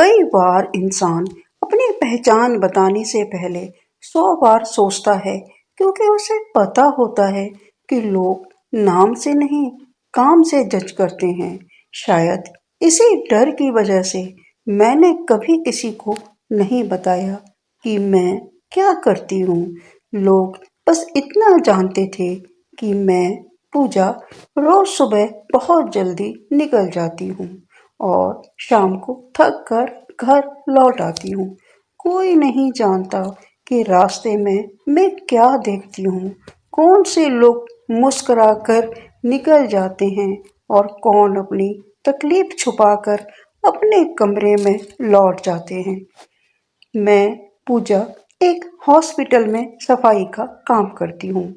कई बार इंसान अपनी पहचान बताने से पहले 100 बार सोचता है, क्योंकि उसे पता होता है कि लोग नाम से नहीं, काम से जज करते हैं। शायद इसी डर की वजह से मैंने कभी किसी को नहीं बताया कि मैं क्या करती हूँ। लोग बस इतना जानते थे कि मैं पूजा रोज सुबह बहुत जल्दी निकल जाती हूँ और शाम को थक कर घर लौट आती हूँ। कोई नहीं जानता कि रास्ते में मैं क्या देखती हूँ, कौन से लोग मुस्कुराकर निकल जाते हैं और कौन अपनी तकलीफ छुपाकर अपने कमरे में लौट जाते हैं। मैं पूजा एक हॉस्पिटल में सफाई का काम करती हूँ।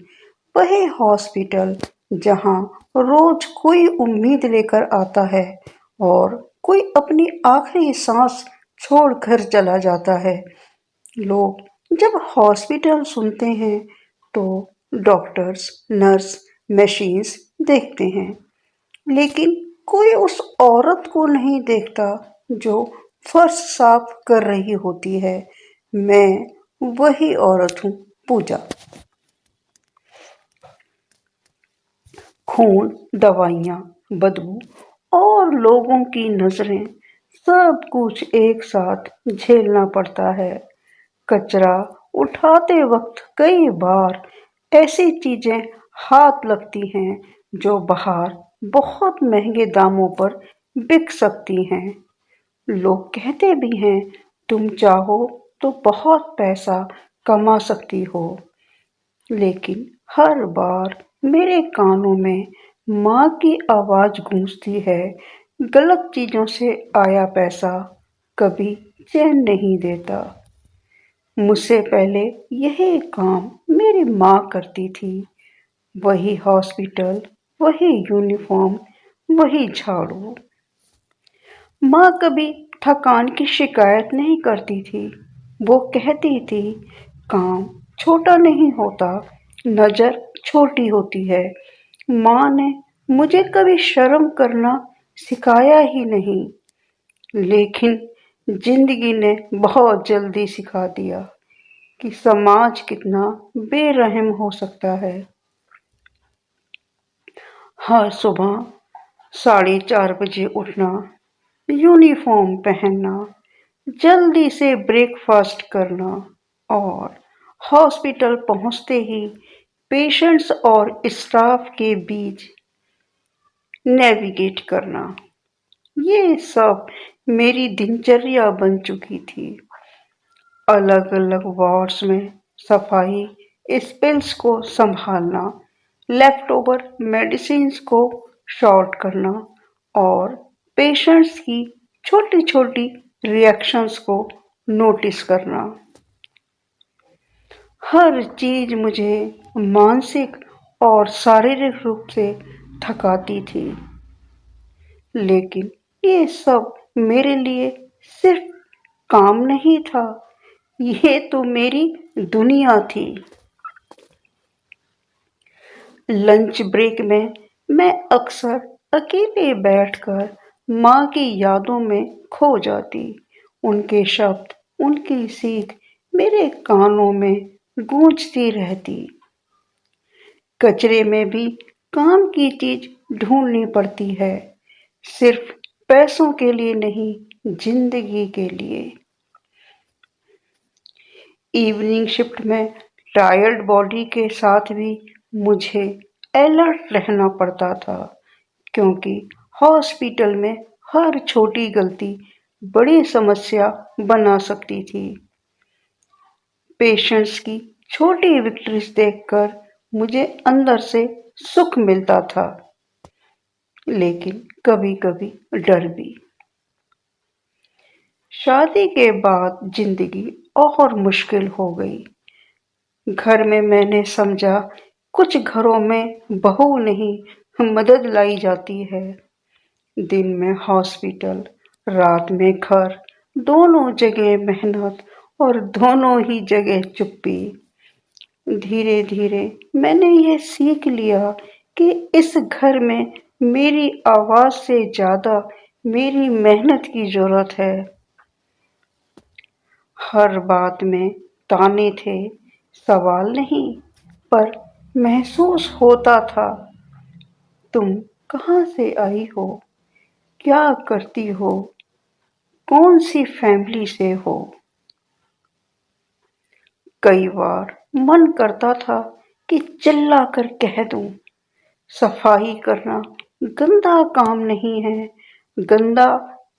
वही हॉस्पिटल जहाँ रोज कोई उम्मीद लेकर आता है और कोई अपनी आखिरी सांस छोड़कर चला जाता है। लोग जब हॉस्पिटल सुनते हैं तो डॉक्टर्स, नर्स, मशीन्स देखते हैं, लेकिन कोई उस औरत को नहीं देखता जो फर्श साफ कर रही होती है। मैं वही औरत हूँ, पूजा। खून, दवाइयाँ, बदबू और लोगों की नजरें, सब कुछ एक साथ झेलना पड़ता है। कचरा उठाते वक्त कई बार ऐसी चीजें हाथ लगती हैं जो बाहर बहुत महंगे दामों पर बिक सकती हैं। लोग कहते भी हैं, तुम चाहो तो बहुत पैसा कमा सकती हो, लेकिन हर बार मेरे कानों में माँ की आवाज गूंजती है, गलत चीजों से आया पैसा कभी चैन नहीं देता। मुझसे पहले यही काम मेरी माँ करती थी। वही हॉस्पिटल, वही यूनिफॉर्म, वही झाड़ू। माँ कभी थकान की शिकायत नहीं करती थी। वो कहती थी, काम छोटा नहीं होता, नजर छोटी होती है। माँ ने मुझे कभी शर्म करना सिखाया ही नहीं, लेकिन जिंदगी ने बहुत जल्दी सिखा दिया कि समाज कितना बेरहम हो सकता है। हर सुबह 4:30 बजे उठना, यूनिफॉर्म पहनना, जल्दी से ब्रेकफास्ट करना और हॉस्पिटल पहुंचते ही पेशेंट्स और स्टाफ के बीच नेविगेट करना, ये सब मेरी दिनचर्या बन चुकी थी। अलग अलग वार्ड्स में सफाई, स्पिल्स को संभालना, लेफ्ट ओवर मेडिसिन्स को शॉर्ट करना और पेशेंट्स की छोटी छोटी रिएक्शंस को नोटिस करना। हर चीज मुझे मानसिक और शारीरिक रूप से थकाती थी, लेकिन ये सब मेरे लिए सिर्फ काम नहीं था, ये तो मेरी दुनिया थी। लंच ब्रेक में मैं अक्सर अकेले बैठकर माँ की यादों में खो जाती। उनके शब्द, उनकी सीख मेरे कानों में गूंजती रहती। कचरे में भी काम की चीज ढूंढनी पड़ती है, सिर्फ पैसों के लिए नहीं, जिंदगी के लिए। इवनिंग शिफ्ट में टायर्ड बॉडी के साथ भी मुझे अलर्ट रहना पड़ता था, क्योंकि हॉस्पिटल में हर छोटी गलती बड़ी समस्या बना सकती थी। पेशेंट्स की छोटी विक्ट्रीज देखकर मुझे अंदर से सुख मिलता था, लेकिन कभी कभी डर भी। शादी के बाद जिंदगी और मुश्किल हो गई। घर में मैंने समझा, कुछ घरों में बहू नहीं मदद लाई जाती है। दिन में हॉस्पिटल, रात में घर, दोनों जगह मेहनत और दोनों ही जगह चुप्पी। धीरे धीरे मैंने ये सीख लिया कि इस घर में मेरी आवाज से ज्यादा मेरी मेहनत की जरूरत है। हर बात में ताने थे, सवाल नहीं, पर महसूस होता था। तुम कहाँ से आई हो? क्या करती हो? कौन सी फैमिली से हो? कई बार मन करता था कि चिल्ला कर कह दूं, सफाई करना गंदा काम नहीं है। गंदा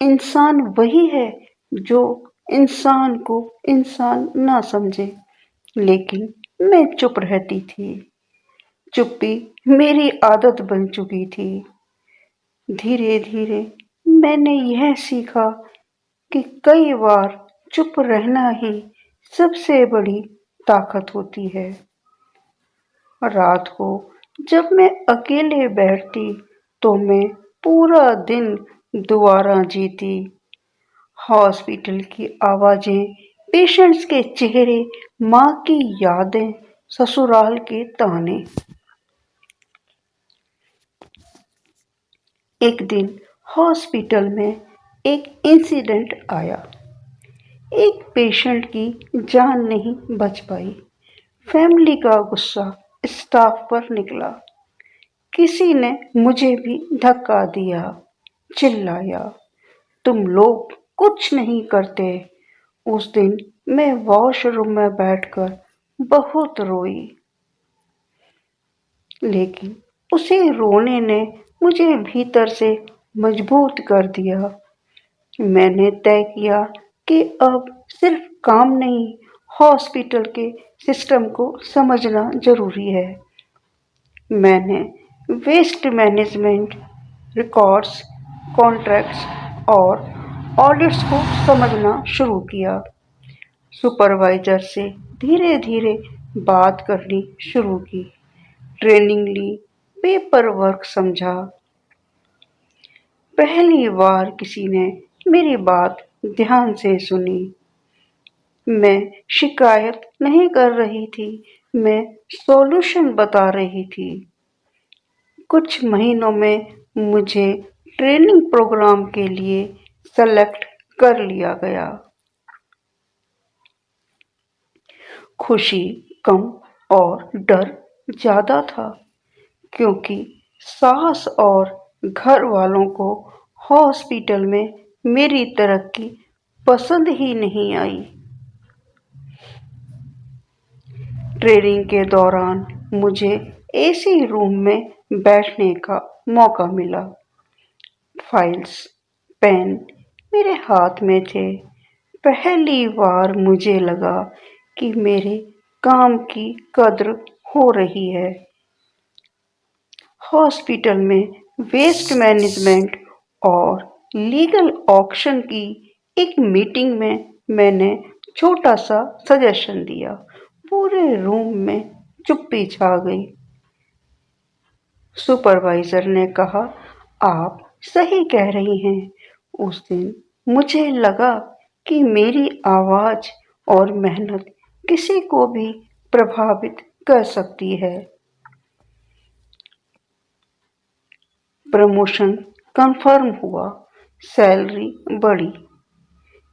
इंसान वही है जो इंसान को इंसान ना समझे। लेकिन मैं चुप रहती थी। चुप्पी मेरी आदत बन चुकी थी। धीरे धीरे मैंने यह सीखा कि कई बार चुप रहना ही सबसे बड़ी ताकत होती है। रात को जब मैं अकेले बैठती तो मैं पूरा दिन दोबारा जीती। हॉस्पिटल की आवाजें, पेशेंट्स के चेहरे, माँ की यादें, ससुराल के ताने। एक दिन हॉस्पिटल में एक इंसिडेंट आया। एक पेशेंट की जान नहीं बच पाई। फैमिली का गुस्सा स्टाफ पर निकला। किसी ने मुझे भी धक्का दिया, चिल्लाया, तुम लोग कुछ नहीं करते। उस दिन मैं वॉशरूम में बैठकर बहुत रोई, लेकिन उसी रोने ने मुझे भीतर से मजबूत कर दिया। मैंने तय किया कि अब सिर्फ काम नहीं, हॉस्पिटल के सिस्टम को समझना जरूरी है। मैंने वेस्ट मैनेजमेंट, रिकॉर्ड्स, कॉन्ट्रैक्ट्स और ऑडिट्स को समझना शुरू किया। सुपरवाइजर से धीरे धीरे बात करनी शुरू की, ट्रेनिंग ली, पेपर वर्क समझा। पहली बार किसी ने मेरी बात ध्यान से सुनी। मैं शिकायत नहीं कर रही थी, मैं सॉल्यूशन बता रही थी। कुछ महीनों में मुझे ट्रेनिंग प्रोग्राम के लिए सेलेक्ट कर लिया गया। खुशी कम और डर ज्यादा था, क्योंकि सास और घर वालों को हॉस्पिटल में मेरी तरक्की पसंद ही नहीं आई। ट्रेनिंग के दौरान मुझे एसी रूम में बैठने का मौका मिला। फाइल्स, पेन मेरे हाथ में थे। पहली बार मुझे लगा कि मेरे काम की कद्र हो रही है। हॉस्पिटल में वेस्ट मैनेजमेंट और लीगल ऑक्शन की एक मीटिंग में मैंने छोटा सा सजेशन दिया। पूरे रूम में चुप्पी छा गई। सुपरवाइजर ने कहा, आप सही कह रही हैं। उस दिन मुझे लगा कि मेरी आवाज और मेहनत किसी को भी प्रभावित कर सकती है। प्रमोशन कंफर्म हुआ, सैलरी बढ़ी,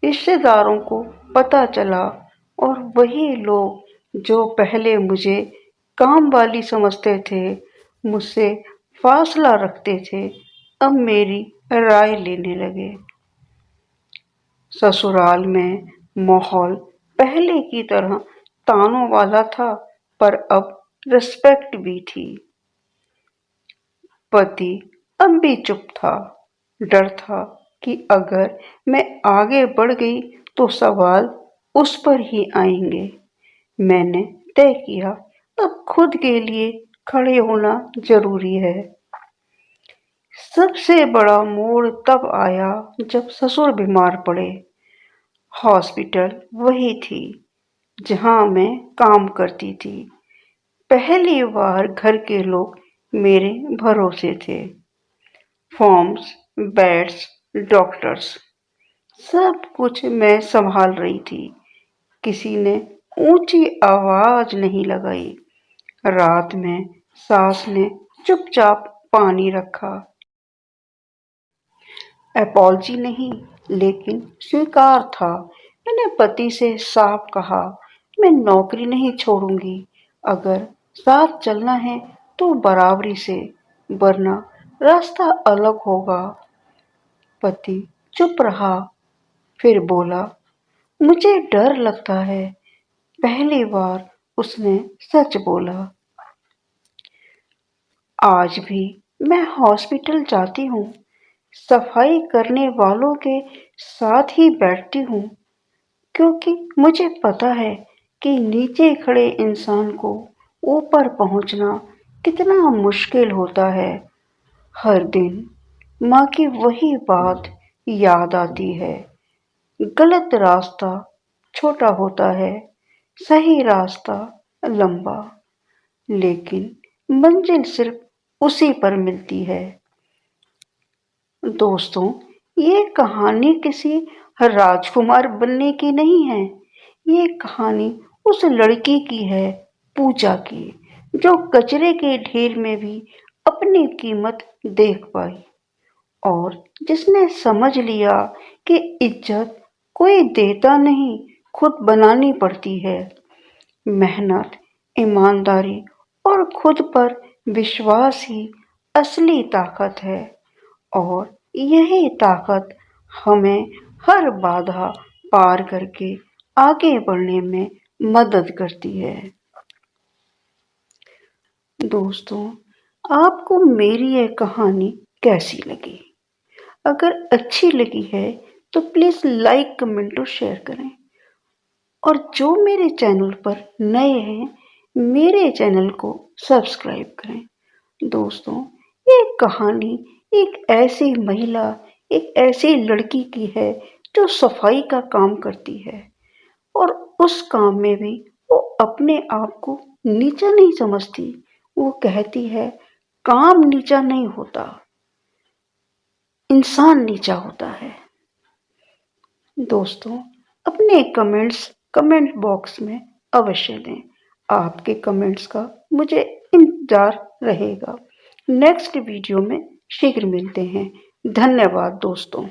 रिश्तेदारों को पता चला और वही लोग जो पहले मुझे काम वाली समझते थे, मुझसे फासला रखते थे, अब मेरी राय लेने लगे। ससुराल में माहौल पहले की तरह तानों वाला था, पर अब रिस्पेक्ट भी थी। पति अब भी चुप था। डर था कि अगर मैं आगे बढ़ गई तो सवाल उस पर ही आएंगे। मैंने तय किया, अब खुद के लिए खड़े होना जरूरी है। सबसे बड़ा मोड़ तब आया जब ससुर बीमार पड़े। हॉस्पिटल वही थी जहां मैं काम करती थी। पहली बार घर के लोग मेरे भरोसे थे। फॉर्म्स, बेड्स, डॉक्टर्स, सब कुछ मैं संभाल रही थी। किसी ने ऊंची आवाज नहीं लगाई। रात में सास ने चुपचाप पानी रखा। अपॉलजी नहीं, लेकिन स्वीकार था। मैंने पति से साफ कहा, मैं नौकरी नहीं छोड़ूंगी। अगर साथ चलना है तो बराबरी से, वरना रास्ता अलग होगा। पति चुप रहा, फिर बोला, मुझे डर लगता है। पहली बार उसने सच बोला। आज भी मैं हॉस्पिटल जाती हूँ, सफाई करने वालों के साथ ही बैठती हूँ, क्योंकि मुझे पता है कि नीचे खड़े इंसान को ऊपर पहुंचना कितना मुश्किल होता है। हर दिन माँ की वही बात याद आती है, गलत रास्ता छोटा होता है, सही रास्ता लंबा, लेकिन मंजिल सिर्फ उसी पर मिलती है। दोस्तों, ये कहानी किसी राजकुमार बनने की नहीं है। ये कहानी उस लड़की की है, पूजा की, जो कचरे के ढेर में भी अपनी कीमत देख पाई और जिसने समझ लिया कि इज्जत कोई देता नहीं, खुद बनानी पड़ती है। मेहनत, ईमानदारी और खुद पर विश्वास ही असली ताकत है और यही ताकत हमें हर बाधा पार करके आगे बढ़ने में मदद करती है। दोस्तों, आपको मेरी यह कहानी कैसी लगी? अगर अच्छी लगी है तो प्लीज़ लाइक, कमेंट और शेयर करें। और जो मेरे चैनल पर नए हैं, मेरे चैनल को सब्सक्राइब करें। दोस्तों, ये कहानी एक ऐसी महिला, एक ऐसी लड़की की है जो सफाई का काम करती है और उस काम में भी वो अपने आप को नीचा नहीं समझती। वो कहती है, काम नीचा नहीं होता, इंसान नीचा होता है। दोस्तों, अपने कमेंट्स कमेंट बॉक्स में अवश्य दें। आपके कमेंट्स का मुझे इंतजार रहेगा। नेक्स्ट वीडियो में शीघ्र मिलते हैं। धन्यवाद दोस्तों।